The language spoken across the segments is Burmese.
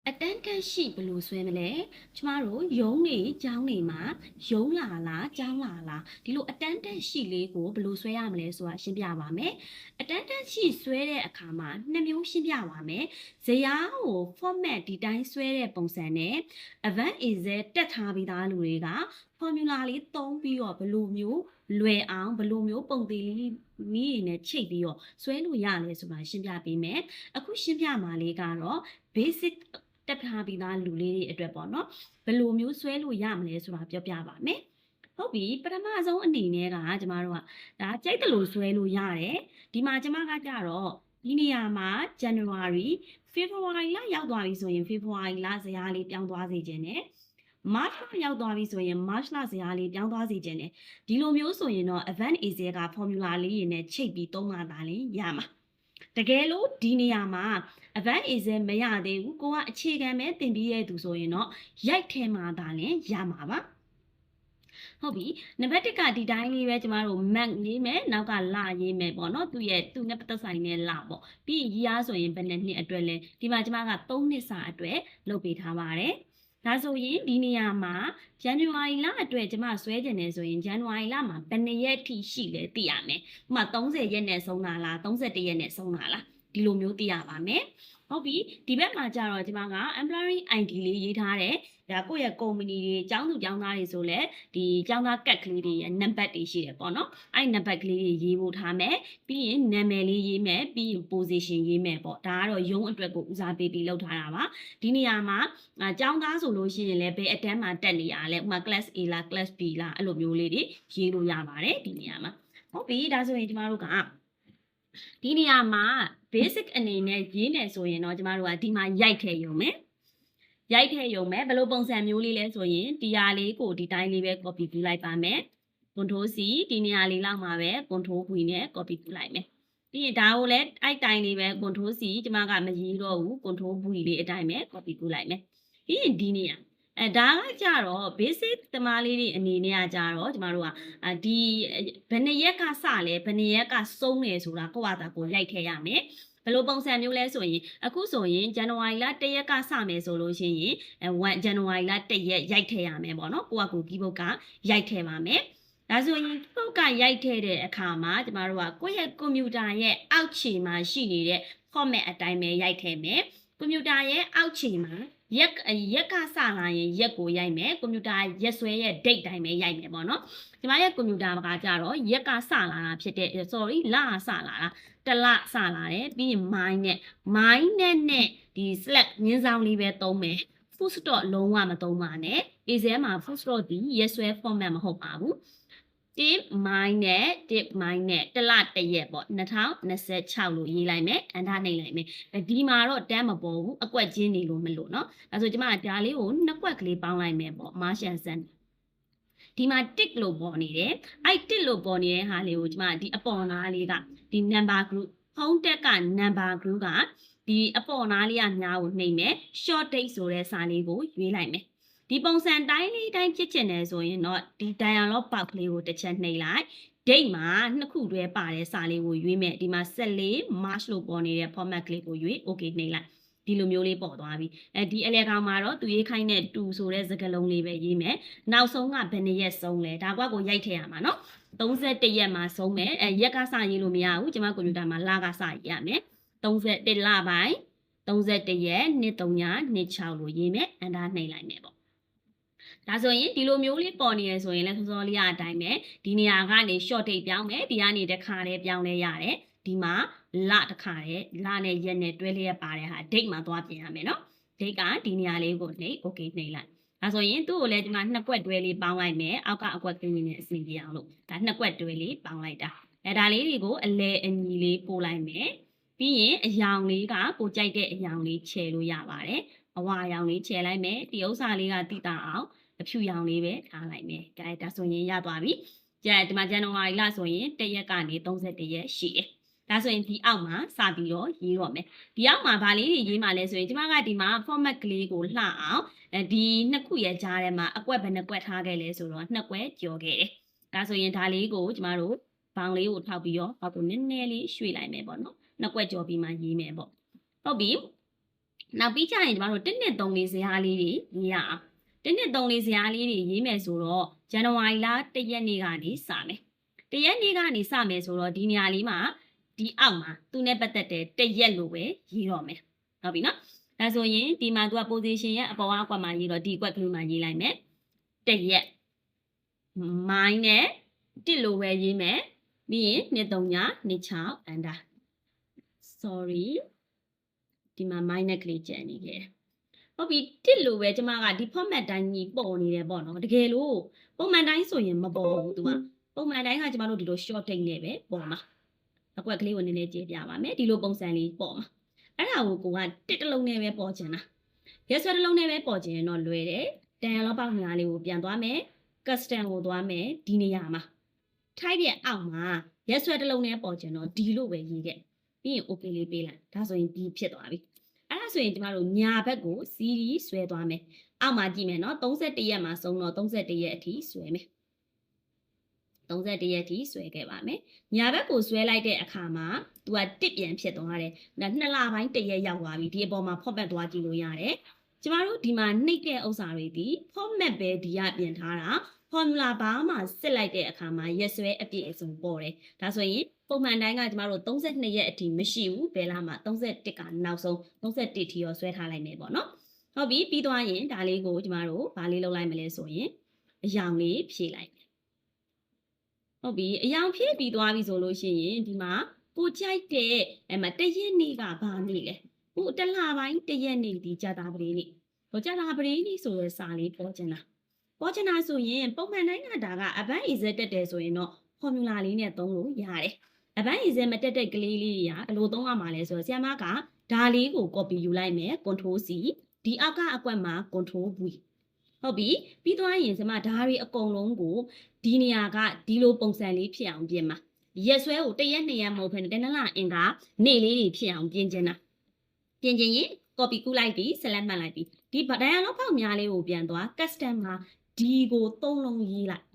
attendance sheet ဘယ်လိုဆွဲမလဲကျမတို့ရုံးနေကျောင်းနေမှာရုံးလာလားကျောင်းလာလားဒီလို attendance sheet လေးကိုဘယ်လိုဆွဲရမလဲဆိုတာရှင်းပြပါမယ် attendance sheet ဆွဲတဲ့အခါမှာနှစ်မျိုးရှင်းပြပါမယ်ဇယားကို format ဒီတိုင်းဆွဲတဲ့ပုံစံနဲ့ Advanced Excel တက်ထားပြီးသားလူတွေက formula လေးသုံးပြီးတော့ဘယ်လိုမျိုးလွယ်အောင်ဘယ်လိုမျိုးပုံသေးလေးနည်းနဲ့ချိတ်ပြီးတော့ဆွဲလို့ရလဲဆိုတာရှင်းပြပေးမယ်အခုရှင်းပြမှာလေးကတော့ basic တက်ထားပြီးသားလူလေးတွေအတွက်ပေါ့နော်ဘယ်လိုမျိုးဆွဲလို့ရမလဲဆိုတာပြောပြပါမယ်ဟုတ်ပြီပထမဆုံးအနေနဲ့ကကျမတို့ကဒါကြိုက်တယ်လို့ဆွဲလို့ရတယ်ဒီမှာကျမကကြတော့ဒီနေရာမှာ January February လရောက်သွားပြီဆိုရင် February လဇယားလေးပြောင်းသွားစေခြင်းနဲ့ March လရောက်သွားပြီဆိုရင် March လဇယားလေးပြောင်းသွားစေခြင်းနဲ့ဒီလိုမျိုးဆိုရင်တော့ Advanced Excel က formula လေးတွေနဲ့ချိတ်ပြီးသုံးမှသာလင်ရမှာတကယ်လို့ဒီနေရာမှာ Advanced Excel မရသေးဘူးကိုကအခြေခံပဲသင်ပြီးရသူဆိုရင်တော့ရိုက်ထဲမှာသာလင်ရမှာပါဟုတ်ပြီနံပါတ်1ကဒီတိုင်းလေးပဲကျမတို့ month ရေးမယ်နောက်ကလရေးမယ်ပေါ့နော်သူနဲ့ပတ်သက်ဆိုင်တဲ့လပေါ့ပြီးရင် year ဆိုရင်ဘယ်နှစ်အတွက်လဲဒီမှာကျမက3နှစ်စာအတွက်လုပ်ပေးထားပါတယ်ဒါဆိုရင်ဒီနေရာမှာ January လအတွက်ကျမဆွဲကျင်နေဆိုရင် January လမှာဘယ်နှစ်ရက်ထိရှိလဲသိရမယ်ဥပမာ30ရက်နဲ့ဆုံးတာလား31ရက်နဲ့ဆုံးတာလားဒီလိုမျိုးသိရပါမယ်ဟုတ်ပြီဒီဘက်မှာကျတော့ကျမက employee ID လေးရေးထားတယ်ဒါကိုယ့်ရဲ့ company တွေကျောင်းသူကျောင်းသားတွေဆိုလဲဒီကျောင်းသားကတ်ကလေးတွေရဲ့ number တွေရှိတယ်ပေါ့နော်အဲ့ number ကလေးတွေရေးဖို့ထားမယ်ပြီးရင်နာမည်လေးရေးမယ်ပြီးရင် position ရေးမယ်ပေါ့ဒါကတော့ရုံးအတွက်ကိုဦးစားပေးပြီးလုပ်ထားတာပါဒီနေရာမှာကျောင်းသားဆိုလို့ရှိရင်လည်းဘယ်အတန်းမှာတက်နေရလဲဥပမာ class A လား class B လားအဲ့လိုမျိုးလေးတွေရေးလို့ရပါတယ်ဒီနေရာမှာဟုတ်ပြီဒါဆိုရင်ကျမတို့ကဒီနေရာမှာ basic အနေနဲ့ရေးမယ်ဆိုရင်တော့ကျမတို့ကဒီမှာရိုက်ထည့်ရုံမယ်ရိုက်ထည့်ရုံပဲဘယ်လိုပုံစံမျိုးလေးလဲဆိုရင်ဒီဟာလေးကိုဒီတိုင်းလေးပဲ copy ပြုလိုက်ပါမယ် control C ဒီနေရာလေးလောက်မှာပဲ control V နဲ့ copy ပြုလိုက်မယ်ပြီးရင်ဒါကိုလည်းအဲ့တိုင်းလေးပဲ control C ကျမကမရေးတော့ဘူး control V လေးအတိုင်းပဲ copy ပြုလိုက်မယ်ပြီးရင်ဒီနေရာဒါကကြတော့ basic သမားလေးတွေအနေနဲ့ကကြတော့ကျမတို့ကဒီဘယ်နှစ်ရက်ကစလဲဘယ်နှစ်ရက်ကဆုံးတယ်ဆိုတာကိုယ့်ဟာကိုရိုက်ထည့်ရမယ်ဘယ်လိုပုံစံမျိုးလဲဆိုရင်အခုဆိုရင် January လ1ရက်ကစမယ်ဆိုလို့ရှိရင်1 January လ1ရက်ရိုက်ထည့်ရမယ်ပေါ့နော်ကိုယ့်ဟာကို keyboard ကရိုက်ထည့်ပါမယ်ဒါဆိုရင် keyboard ကရိုက်ထည့်တဲ့အခါမှာကျမတို့ကကိုယ့်ရဲ့ computer ရဲ့အောက်ခြေမှာရှိနေတဲ့ format အတိုင်းပဲရိုက်ထည့်မယ် computer ရဲ့အောက်ခြေမှာရက်ကစလာရင်ရက်ကိုရိုက်မယ်ကွန်ပျူတာရက်ဆွဲရဲ့ date တိုင်းပဲရိုက်မယ်ပေါ့နော်ဒီမှာရဲ့ကွန်ပျူတာကကြတော့ရက်ကစလာတာဖြစ်တဲ့ sorry လကစလာတာတလစလာတယ်ပြီးရင် mine နဲ့ဒီ slash ငင်းဆောင်လေးပဲသုံးမယ် full stop လုံးဝမသုံးပါနဲ့ Excel မှာ full stop ဒီရက်ဆွဲ format မဟုတ်ပါဘူးtip mine နဲ့တလတရက်ပေါ့2026လို့ရေးလိုက်မယ်အန်တာနှိပ်လိုက်မယ်ဒီမှာတော့တန်းမပေါ်ဘူးအကွက်ချင်းနေလို့မလို့เนาะဒါဆိုကျမဒါလေးကိုနှစ်ကွက်ကလေးပေါင်းလိုက်မယ်ပေါ့ Martian Sun ဒီမှာ tick လို့ပေါ်နေတယ်အဲ့ tick လို့ပေါ်နေတဲ့ဟာလေးကိုကျမဒီအပေါ်နားလေးကဒီ number group home tab က number group ကဒီအပေါ်နားလေးကညာကိုနှိပ်မယ် short date ဆိုတဲ့စာလေးကိုရွေးလိုက်မယ်ဒီပုံစံတိုင်းလေးတိုင်းဖြစ်ချင်တယ်ဆိုရင်တော့ဒီ dialog box လေးကိုတစ်ချက်နှိပ်လိုက် date မှာနှစ်ခုတွဲပါတဲ့စာလေးကိုရွေးမယ်ဒီမှာ14 March လို့ပေါ်နေတဲ့ format ကလေးကိုရွေး okay နှိပ်လိုက်ဒီလိုမျိုးလေးပေါ်သွားပြီဒီအလဲကောင်မှာတော့သူရေးခိုင်းတဲ့2ဆိုတဲ့စကားလုံးလေးပဲရေးမယ်နောက်ဆုံးကဘယ်နှစ်ရက်ဆုံးလဲဒါကွာကိုရိုက်ထည့်ရမှာเนาะ31ရက်မှာဆုံးမယ်ရက်ကစရေးလို့မရဘူးကျွန်မကွန်ပျူတာမှာလကစရေးရမယ်31လပိုင်း31ရက်2 3ည2 6လို့ရေးမယ်အန်တာနှိပ်လိုက်မယ်ပေါ့ဒါဆိုရင်ဒီလိုမျိုးလေးပေါ်နေရဆိုရင်လည်းစောစောလေးအတိုင်းပဲဒီနေရာကနေ short date ပြောင်းမယ်ဒီကနေတစ်ခါလေးပြောင်းလဲရတယ်ဒီမှာလတစ်ခါလေးလနဲ့ရက်နဲ့တွဲလျက်ပါတဲ့ဟာ date မှာသွားပြင်ရမယ်เนาะ date ကဒီနေရာလေးကိုနှိပ် okay နှိပ်လိုက်ဒါဆိုရင်သူ့ကိုလည်းဒီမှာနှစ်ကွက်တွဲလေးပေါင်းလိုက်မယ်အောက်ကအကွက်ကလေးနဲ့အစီပြအောင်လို့ဒါနှစ်ကွက်တွဲလေးပေါင်းလိုက်တာဒါလေးတွေကိုအလဲအညီလေးပို့လိုက်မယ်ပြီးရင်အယောင်လေးကကိုကြိုက်တဲ့အယောင်လေးခြယ်လို့ရပါတယ်အဝါအယောင်လေးခြယ်လိုက်မယ်ဒီဥစ္စာလေးကတိတာအောင်အဖြူရောင်လေးပဲထားလိုက်မယ်ဒါဆိုရင်ရသွားပြီဒီမှာဇန်နဝါရီလဆိုရင်1ရက်ကနေ31ရက်ရှိတယ်ဒါဆိုရင်ဒီအောက်မှာစပြီးတော့ရေးတော့မယ်ဒီအောက်မှာဗာလေးတွေရေးမှလဲဆိုရင်ကျမကဒီမှာ format ကလေးကိုလှအောင်ဒီနှစ်ခုရဲ့ကြားထဲမှာအကွက်ဘယ်နှကွက်ထားခဲ့လဲဆိုတော့နှစ်ကွက်ကျော်ခဲ့တယ်ဒါဆိုရင်ဒါလေးကိုကျမတို့ဘောင်လေးကိုထောက်ပြီးတော့အောက်ကိုနည်းနည်းလေးရွှေ့လိုက်မယ်ပေါ့နော်နှစ်ကွက်ကျော်ပြီးမှရေးမယ်ပေါ့ဟုတ်ပြီ နောက်ပြီးကြရင်ကျမတို့1နှစ်3လေးဇယားလေးတွေရေးရအောင်1နှစ်3လေးဇယားလေးတွေရေးမယ်ဆိုတော့ဇန်နဝါရီလ1ရက်နေ့ကနေစမယ်1ရက်နေ့ကနေစမယ်ဆိုတော့ဒီနေရာလေးမှာဒီအောက်မှာသူနဲ့ပတ်သက်တဲ့1ရက်လို့ပဲရေးတော့မယ်ဟုတ်ပြီနော်ဒါဆိုရင်ဒီမှာသူက position ရဲ့အပေါ်အကွက်မှာရေးတော့ဒီအကွက်ကလေးမှာရေးလိုက်မယ်1ရက်မိုင်းနဲ့1လို့ပဲရေးမယ်ပြီးရင်2 3ည2 6 under sorry ဒီမှာ minus ကလေးကျန်နေခဲ့တယ်ဟုတ်ပြီ1လို့ပဲကျမကဒီ format တိုင်းကြီးပေါ်နေတယ်ပေါ့နော်တကယ်လို့ပုံမှန်တိုင်းဆိုရင်မပေါ်ဘူးသူကပုံမှန်တိုင်းကကျမတို့ဒီလို short take နဲ့ပဲပေါ်မှာအကွက်ကလေးကိုနည်းနည်းကြည့်ပြပါမယ်ဒီလိုပုံစံလေးပေါ်မှာအဲ့ဒါကိုကတစ်တလုံးနဲ့ပဲပေါ်ချင်တာရက်ဆွဲတစ်လုံးနဲ့ပဲပေါ်ချင်ရင်တော့လွယ်တယ်တန်လောက်ပေါက်ညာလေးကိုပြန်သွားမယ် custom ကိုသွားမယ်ဒီနေရာမှာ type ရဲ့အောက်မှာရက်ဆွဲတစ်လုံးနဲ့ပေါ်ချင်တော့ဒီလိုပဲရေးခဲ့ပြီးရင် okay လေးပေးလိုက်ဒါဆိုရင်ဒီဖြစ်သွားပြီအဲ့ဒါဆိုရင်ကျမတို့ညာဘက်ကို series ဆွဲသွားမယ်အောက်မှာကြည့်မယ်နော်31ရက်မှာဆုံးတော့31ရက်အထိဆွဲမယ်31ရက်အထိဆွဲခဲ့ပါမယ်ညာဘက်ကိုဆွဲလိုက်တဲ့အခါမှာသူကတစ်ပြန်ဖြစ်သွားတယ်ဒါ2လပိုင်း1ရက်ရောက်သွားပြီဒီအပေါ်မှာ format သွားကြည့်လို့ရတယ်ကျမတို့ဒီမှာနှိပ်တဲ့ဥစ္စာတွေဒီ format ပဲဒီကပြင်ထားတာ formula ဘာမှစစ်လိုက်တဲ့အခါမှာရက်ဆွဲအပြည့်အစုံပေါ်တယ်ဒါဆိုရင်ပုံမှန်တိုင်းကကျမတို့32ရက်အထိမရှိဘူးဘယ်လားမှာ31ကနောက်ဆုံး31ထိရောဆွဲထားလိုက်မယ်ပေါ့နော်ဟုတ်ပြီပြီးသွားရင်ဒါလေးကိုကျမတို့ဘာလေးလုပ်လိုက်မလဲဆိုရင်အယောင်လေးဖြည့်လိုက်ဟုတ်ပြီအယောင်ဖြည့်ပြီးသွားပြီဆိုလို့ရှိရင်ဒီမှာကိုကြိုက်တဲ့အဲ့မှာတရက်နေ့ကဘာနေ့လဲကိုတလပိုင်းတရက်နေ့ဒီကြာတာပရိနေ့ဟိုကြာတာပရိနေ့ဆိုရယ်စာလေးပေါ်ချင်တာဆိုရင်ပုံမှန်တိုင်းကဒါကအပန်း easy တက်တယ်ဆိုရင်တော့ formula လေးနဲ့သုံးလို့ရတယ်အပန်း easy မတက်တဲ့ကလေးလေးတွေကဘယ်လိုသုံးရမှာလဲဆိုတော့ဆရာမကဒါလေးကို copy ယူလိုက်မယ် control C ဒီအောက်ကအကွက်မှာ control V ဟုတ်ပြီပြီးသွားရင်ဆရာမဒါတွေအကုန်လုံးကိုဒီနေရာကဒီလိုပုံစံလေးဖြစ်အောင်ပြင်မှာရက်ဆွဲကို1ရက်2ရက်မဟုတ်ဘဲနဲ့တနလာအင်္ဂါနေ့လေးတွေဖြစ်အောင်ပြင်ချင်တာပြင်ချင်ရင် copy ကူးလိုက်ပြီး select မှတ်လိုက်ပြီးဒီ dialog box များလေးကိုပြန်သွား custom မှာဒီကို3လုံးရေးလိုက်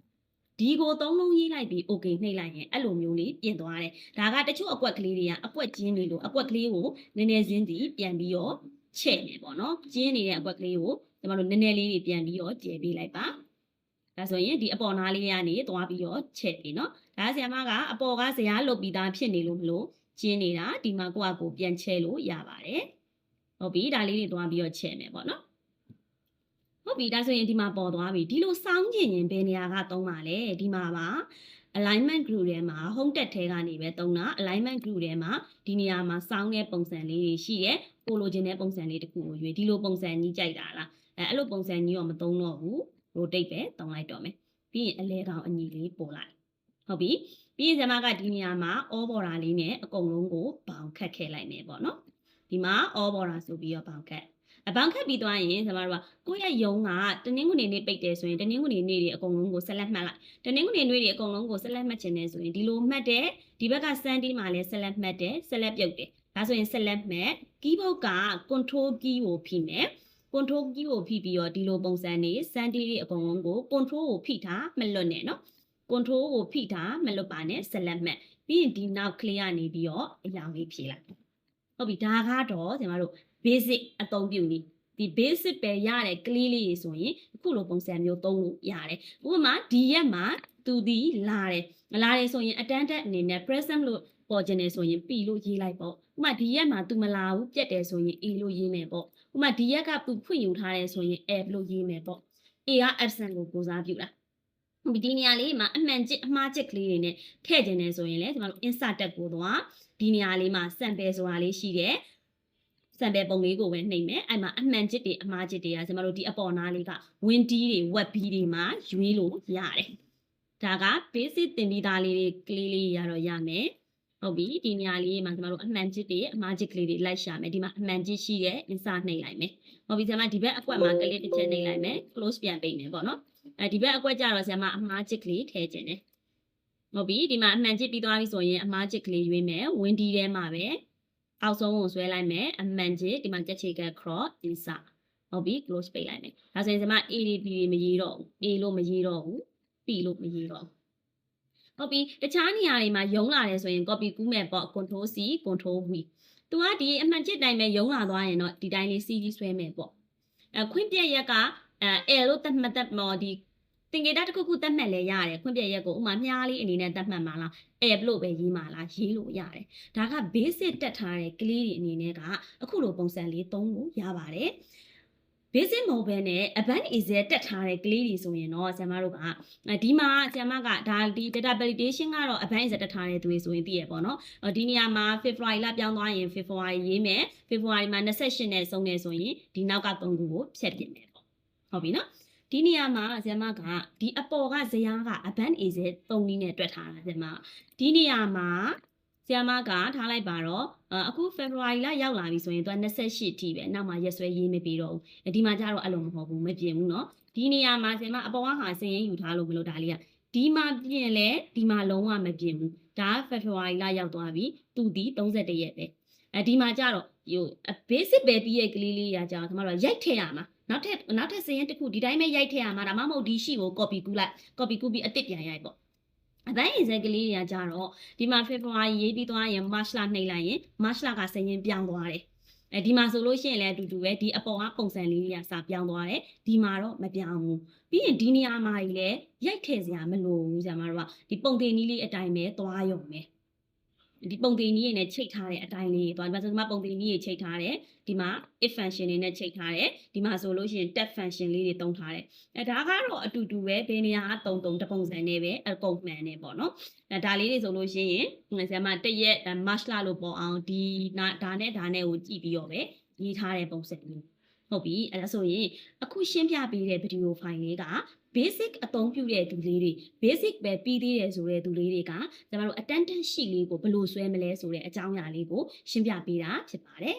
ဒီကို3လုံးရေးလိုက်ပြီး okay နှိပ်လိုက်ရင်အဲ့လိုမျိုးလေးပြင်သွားတယ်ဒါကတချို့အကွက်ကလေးတွေကအကွက်ကျင်းနေလို့အကွက်ကလေးကိုနည်းနည်းချင်းစီပြန်ပြီးတော့ချဲ့နေပေါ့နော်ကျင်းနေတဲ့အကွက်ကလေးကိုကျွန်တော်တို့နည်းနည်းလေးတွေပြန်ပြီးတော့ကျဲပေးလိုက်ပါဒါဆိုရင်ဒီအပေါ်နားလေးကနေသွားပြီးတော့ချဲ့ပြီနော်ဒါဆရာမကအပေါ်ကဇရာလုတ်ပြီးသားဖြစ်နေလို့မလို့ကျင်းနေတာဒီမှာကိုယ့်အကိုပြန်ချဲ့လို့ရပါတယ်ဟုတ်ပြီဒါလေးတွေသွားပြီးတော့ချဲ့မယ်ပေါ့နော်ဟုတ်ပြီဒါဆိုရင်ဒီမှာပေါ်သွားပြီဒီလိုစောင်းကျင်ရင်ဘယ်နေရာကသုံးပါလဲဒီမှာပါ alignment group ထဲမှာ home tab ထဲကနေပဲသုံးတာ alignment group ထဲမှာဒီနေရာမှာစောင်းတဲ့ပုံစံလေးတွေရှိရဲကိုလိုချင်တဲ့ပုံစံလေးတစ်ခုကိုရွေးဒီလိုပုံစံကြီးကြိုက်တာလားအဲ့လိုပုံစံကြီးတော့မသုံးတော့ဘူး rotate ပဲသုံးလိုက်တော့မယ်ပြီးရင်အလဲကောင်အညီလေးပို့လိုက်ဟုတ်ပြီပြီးရင်ဇမကဒီနေရာမှာ all border လေးနဲ့အကုန်လုံးကိုဘောင်ခတ်ခဲ့လိုက်မယ်ပေါ့နော်ဒီမှာ all border ဆိုပြီးတော့ဘောင်ခတ်အဘောင်ခတ်ပြီးသွားရင်ကျမတို့ကကိုယ့်ရဲ့ယုံကတနင်္ဂနွေနေ့ပိတ်တယ်ဆိုရင်တနင်္ဂနွေနေ့တွေအကုန်လုံးကိုဆက်လက်မှတ်လိုက်တနင်္ဂနွေနေ့တွေအကုန်လုံးကိုဆက်လက်မှတ်ချင်တယ်ဆိုရင်ဒီလိုမှတ်တယ်ဒီဘက်က Sunday မှာလည်းဆက်လက်မှတ်တယ်ဆက်လက်ပြုတ်တယ်ဒါဆိုရင်ဆက်လက်မှတ် keyboard က control key ကိုဖိမယ် control key ကိုဖိပြီးတော့ဒီလိုပုံစံနေ Sunday တွေအကုန်လုံးကို control ကိုဖိထားမလွတ်နဲ့နော် control ကိုဖိထားမလွတ်ပါနဲ့ဆက်လက်မှတ်ပြီးရင်ဒီနောက် clear ကနေပြီးတော့အရာလေးဖြည့်လိုက်ဟုတ်ပြီဒါကတော့ကျမတို့ basic အသုံးပြုနည်းဒီ basic ပဲရတဲ့ကလေးလေးဆိုရင်အခုလိုပုံစံမျိုးသုံးလို့ရတယ်ဥပမာဒီရက်မှာသူဒီလာတယ်ဆိုရင်အတန်းတက်အနေနဲ့ present လို့ပေါ်ခြင်းနေဆိုရင် P လို့ရေးလိုက်ပေါ့ဥပမာဒီရက်မှာသူမလာဘူးပြတ်တယ်ဆိုရင် A လို့ရေးမယ်ပေါ့ဥပမာဒီရက်ကသူဖွင့်ယူထားတယ်ဆိုရင် F လို့ရေးမယ်ပေါ့ A က absent ကိုကိုစားပြုတာဒီနေရာလေးမှာအမှန်အမှားချက်ကလေးတွေနဲ့ထည့်ခြင်းနေဆိုရင်လည်းကျွန်တော်တို့ insert tab ကိုတော့ဒီနေရာလေးမှာ sample ဆိုတာလေးရှိတယ်sample ပုံလေးကိုပဲနှိပ်မယ်အဲ့မှာအမှန်ချစ်တွေအမှားချစ်တွေကကျွန်တော်တို့ဒီအပေါ်နားလေးက windy တွေ web တွေမှာရွေးလို့ရတယ်ဒါက basic သင်ပြီးသားလေးတွေကလေးလေးရတော့ရမယ်ဟုတ်ပြီဒီနေရာလေးမှာကျွန်တော်တို့အမှန်ချစ်တွေအမှားချစ်ကလေးတွေလိုက်ရှာမယ်ဒီမှာအမှန်ချစ်ရှိတဲ့ insert နှိပ်လိုက်မယ်ဟုတ်ပြီဆရာမဒီဘက်အကွက်မှာကလေးတစ်ချက်နှိပ်လိုက်မယ် close ပြန်ပိတ်မယ်ပေါ့နော်ဒီဘက်အကွက်ကြတော့ဆရာမအမှားချစ်ကလေးထည့်ခြင်းတယ်ဟုတ်ပြီဒီမှာအမှန်ချစ်ပြီးသွားပြီဆိုရင်အမှားချစ်ကလေးရွေးမယ် windy ထဲမှာပဲအောက်ဆုံးကိုဆွဲလိုက်မယ်အမှန်ချစ်ဒီမှာကြက်ချေက cross insert ဟုတ်ပြီ close ပိတ်လိုက်မယ်ဒါဆိုရင်ကျွန်မ A တွေ B တွေမရေးတော့ဘူး A လို့မရေးတော့ဘူး P လို့မရေးတော့ဘူးဟုတ်ပြီတခြားနေရာတွေမှာယုံလာတယ်ဆိုရင် copy ကူးမယ်ပေါ့ control C control V သူကဒီအမှန်ချစ်တိုင်းပဲရုံးလာသွားရင်တော့ဒီတိုင်းလေးစီးကြီးဆွဲမယ်ပေါ့ခွင့်ပြက်ရက်ကလို့တတ်မှတ်ဒီသင်္ကေတတစ်ခုခုတတ်မှတ်လဲရတယ်ခွင့်ပြက်ရက်ကိုဥမာမြားလေးအနေနဲ့တတ်မှတ်မှာလားလို့ပဲရေးမှာလားရေးလို့ရတယ်ဒါက basic တက်ထားတဲ့ကလေးတွေအနေနဲ့ကအခုလိုပုံစံလေးသုံးလို့ရပါတယ် basic မဟုတ်ဘဲနဲ့ advanced easy တက်ထားတဲ့ကလေးတွေဆိုရင်တော့ဆရာမတို့ကဒီမှာဆရာမကဒါဒီ data validation ကတော့ advanced easy တက်ထားတဲ့သူတွေဆိုရင်သိရပေါ့နော်ဒီနေရာမှာ February လပြောင်းသွားရင် February ရေးမယ် February မှာ28နဲ့ဆုံးနေဆိုရင်ဒီနောက်က3ခုကိုဖြတ်ပြင်မယ်ပေါ့ဟုတ်ပြီနော်ဒီနေရာမှာဆရာမကဒီအပေါ်ကဇယားက advanced easy 3နည်းနဲ့တွက်ထားတာဆရာမဒီနေရာမှာဆရာမကထားလိုက်ပါတော့အခု February လရောက်လာပြီဆိုရင်သူက28ထိပဲနောက်မှရက်စွဲရေးမပြီးတော့ဘူးဒီမှာကျတော့အဲ့လိုမဟုတ်ဘူးမပြင်ဘူးเนาะဒီနေရာမှာဆရာမအပေါ်ကဟာစရင်ယူထားလို့မလို့ဒါလေးကဒီမှာပြင်လဲဒီမှာလုံးဝမပြင်ဘူးဒါ February လရောက်သွားပြီသူဒီ31ရက်ပဲဒီမှာကျတော့ဟို basic ပဲပြီးရဲ့ကလေးလေးရာကျတော့ကျွန်တော်တို့ရိုက်ထည့်ရမှာနောက်ထပ်စရင်တစ်ခုဒီတိုင်းပဲရိုက်ထည့်ရမှာဒါမှမဟုတ်ဒီရှိကို copy ကူးလိုက် copy ကူးပြီးအတစ်ပြန်ရိုက်ပေါ့အတိုင်းအစက်ကလေးတွေကကြတော့ဒီမှာ February ရေးပြီးသွားရင် March လနှိပ်လိုက်ရင် March လကစရင်ပြောင်းသွားတယ်ဒီမှာဆိုလို့ရှိရင်လည်းအတူတူပဲဒီအပေါ်ကပုံစံလေးတွေကစပြောင်းသွားတယ်ဒီမှာတော့မပြောင်းဘူးပြီးရင်ဒီနေရာမှာကြီးလည်းရိုက်ထည့်စရာမလိုဘူးဆရာမတို့ကဒီပုံတင်နည်းလေးအတိုင်းပဲသွားရုံပဲဒီပုံတင်နည်းနဲ့ချိတ်ထားတဲ့အတိုင်းလေးသွားဒီမှာဆိုဒီမှာပုံတင်နည်းတွေချိတ်ထားတယ်ဒီမှာ if function တွေနဲ့ချိတ်ထားတယ်ဒီမှာဆိုလို့ရှိရင် tab function လေးတွေတုံးထားတယ်ဒါကတော့အတူတူပဲဘယ်နေရာကတုံတပုံစံနဲ့ပဲအကုန်မှန်နေပေါ့နော်ဒါလေးတွေဆိုလို့ရှိရင်ဆရာမတရက် March လလို့ပေါ်အောင်ဒီဒါနဲ့ကိုကြည့်ပြီးတော့ပဲရေးထားတဲ့ပုံစံမျိုးဟုတ်ပြီအဲ့ဒါဆိုရင်အခုရှင်းပြပေးတဲ့ဗီဒီယိုဖိုင်လေးက basic အသုံးပြုတဲ့သူလေးတွေ basic ပဲပြီးသေးတယ်ဆိုတဲ့သူလေးတွေကကျွန်တော်တို့ attendance sheet လေးကိုဘယ်လိုဆွဲမလဲဆိုတဲ့အကြောင်းအရာလေးကိုရှင်းပြပေးတာဖြစ်ပါတယ်